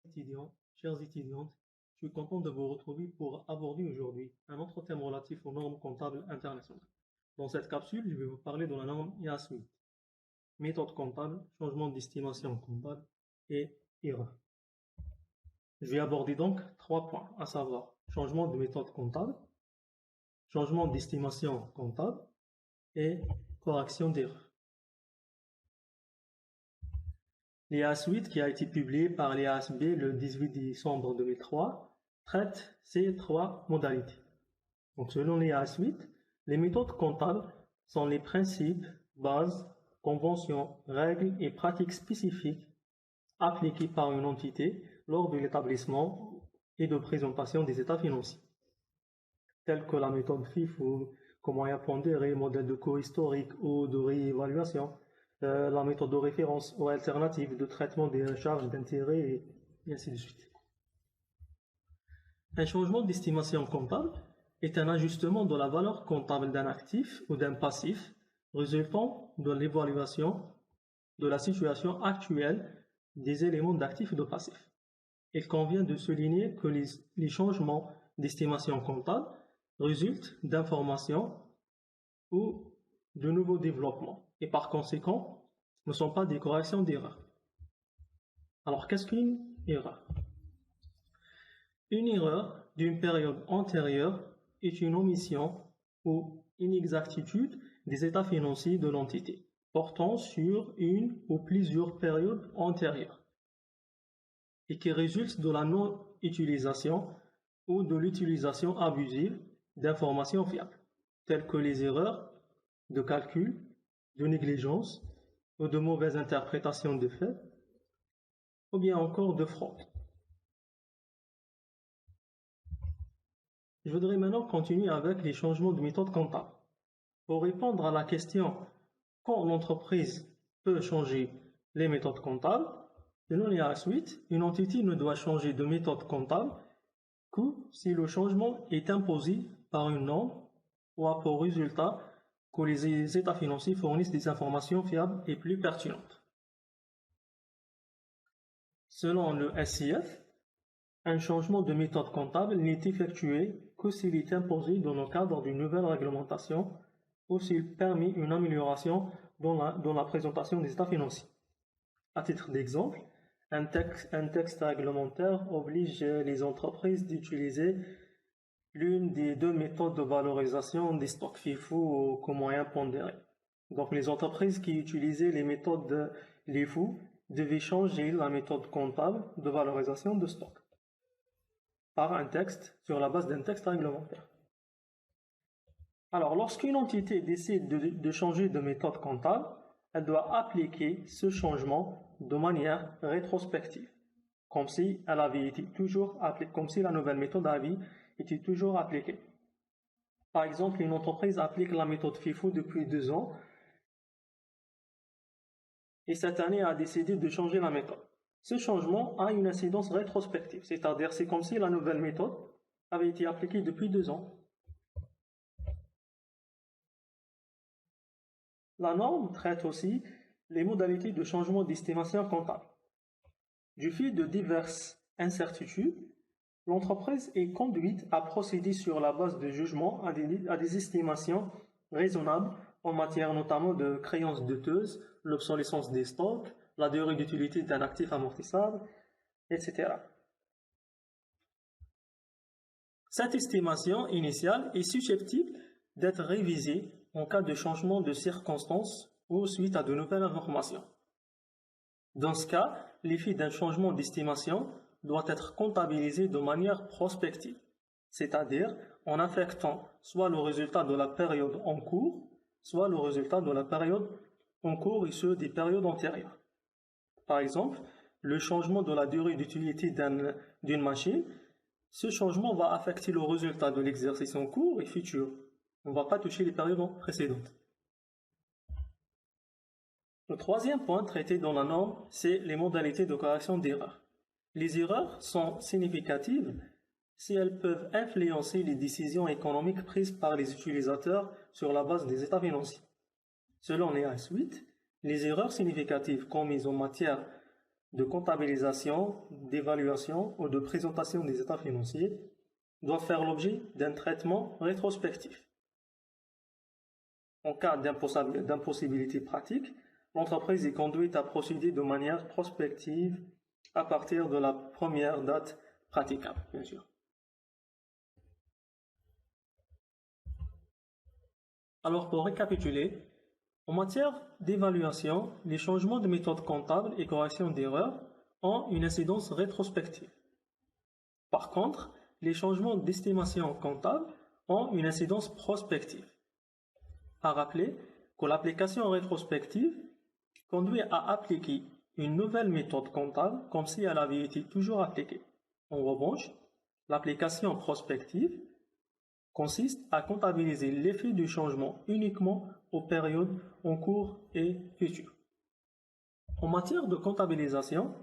étudiants, chères étudiantes, je suis content de vous retrouver pour aborder aujourd'hui un autre thème relatif aux normes comptables internationales. Dans cette capsule, je vais vous parler de la norme IAS 8, méthode comptable, changement d'estimation comptable et erreur. Je vais aborder donc 3 points, à savoir changement de méthode comptable, changement d'estimation comptable et correction d'erreur. L'IAS 8, qui a été publié par l'IASB le 18 décembre 2003, traite ces 3 modalités. Donc, selon l'IAS 8, les méthodes comptables sont les principes, bases, conventions, règles et pratiques spécifiques appliquées par une entité lors de l'établissement et de présentation des états financiers, telles que la méthode FIFO, moyen pondéré, modèle de coût historique ou de réévaluation, la méthode de référence ou alternative de traitement des charges d'intérêt et ainsi de suite. Un changement d'estimation comptable est un ajustement de la valeur comptable d'un actif ou d'un passif résultant de l'évaluation de la situation actuelle des éléments d'actifs et de passifs. Il convient de souligner que les changements d'estimation comptable résultent d'informations ou de nouveaux développements et par conséquent ne sont pas des corrections d'erreurs. Alors qu'est-ce qu'une erreur? Une erreur d'une période antérieure est une omission ou inexactitude des états financiers de l'entité, portant sur une ou plusieurs périodes antérieures, et qui résulte de la non-utilisation ou de l'utilisation abusive d'informations fiables, telles que les erreurs de calcul, de négligence ou de mauvaise interprétation de faits, ou bien encore de fraude. Je voudrais maintenant continuer avec les changements de méthode comptable. Pour répondre à la question quand l'entreprise peut changer les méthodes comptables, selon l'IAS 8, une entité ne doit changer de méthode comptable que si le changement est imposé par une norme ou a pour résultat que les états financiers fournissent des informations fiables et plus pertinentes. Selon le SIF, un changement de méthode comptable n'est effectué que s'il est imposé dans le cadre d'une nouvelle réglementation ou s'il permet une amélioration dans la présentation des états financiers. À titre d'exemple, un texte réglementaire oblige les entreprises d'utiliser l'une des 2 méthodes de valorisation des stocks FIFO ou coût-moyen pondéré. Donc les entreprises qui utilisaient les méthodes de LIFO devaient changer la méthode comptable de valorisation de stock par un texte sur la base d'un texte réglementaire. Alors lorsqu'une entité décide de changer de méthode comptable, elle doit appliquer ce changement de manière rétrospective, comme si elle avait été toujours appliquée, comme si la nouvelle méthode avait été toujours appliquée. Par exemple, une entreprise applique la méthode FIFO depuis 2 ans et cette année a décidé de changer la méthode. Ce changement a une incidence rétrospective, c'est-à-dire c'est comme si la nouvelle méthode avait été appliquée depuis 2 ans. La norme traite aussi les modalités de changement d'estimation comptable. Du fait de diverses incertitudes, l'entreprise est conduite à procéder sur la base de jugements à des estimations raisonnables en matière notamment de créances douteuses, l'obsolescence des stocks, la durée d'utilité d'un actif amortissable, etc. Cette estimation initiale est susceptible d'être révisée en cas de changement de circonstances ou suite à de nouvelles informations. Dans ce cas, l'effet d'un changement d'estimation doit être comptabilisé de manière prospective, c'est-à-dire en affectant soit le résultat de la période en cours, soit le résultat de la période en cours et ceux des périodes antérieures. Par exemple, le changement de la durée d'utilité d'une machine, ce changement va affecter le résultat de l'exercice en cours et futur. On ne va pas toucher les périodes précédentes. Le troisième point traité dans la norme, c'est les modalités de correction d'erreurs. Les erreurs sont significatives si elles peuvent influencer les décisions économiques prises par les utilisateurs sur la base des états financiers. Selon l'IAS 8, les erreurs significatives commises en matière de comptabilisation, d'évaluation ou de présentation des états financiers doivent faire l'objet d'un traitement rétrospectif. En cas d'impossibilité pratique, l'entreprise est conduite à procéder de manière prospective à partir de la première date praticable, bien sûr. Alors, pour récapituler, en matière d'évaluation, les changements de méthode comptable et correction d'erreurs ont une incidence rétrospective. Par contre, les changements d'estimation comptable ont une incidence prospective. À rappeler que l'application rétrospective conduit à appliquer une nouvelle méthode comptable comme si elle avait été toujours appliquée. En revanche, l'application prospective consiste à comptabiliser l'effet du changement uniquement aux périodes en cours et futures. En matière de comptabilisation,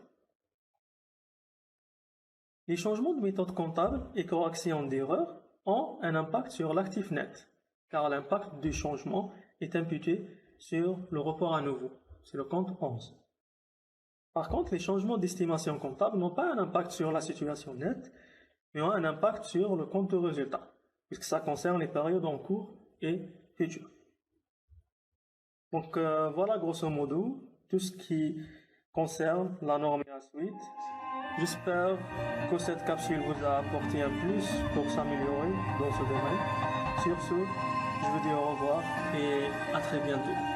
les changements de méthode comptable et correction d'erreurs ont un impact sur l'actif net, car l'impact du changement est imputé sur le report à nouveau, c'est le compte 11. Par contre, les changements d'estimation comptable n'ont pas un impact sur la situation nette, mais ont un impact sur le compte de résultat, puisque ça concerne les périodes en cours et futures. Donc voilà grosso modo tout ce qui concerne la norme et la suite. J'espère que cette capsule vous a apporté un plus pour s'améliorer dans ce domaine. Sur ce, je vous dis au revoir et à très bientôt.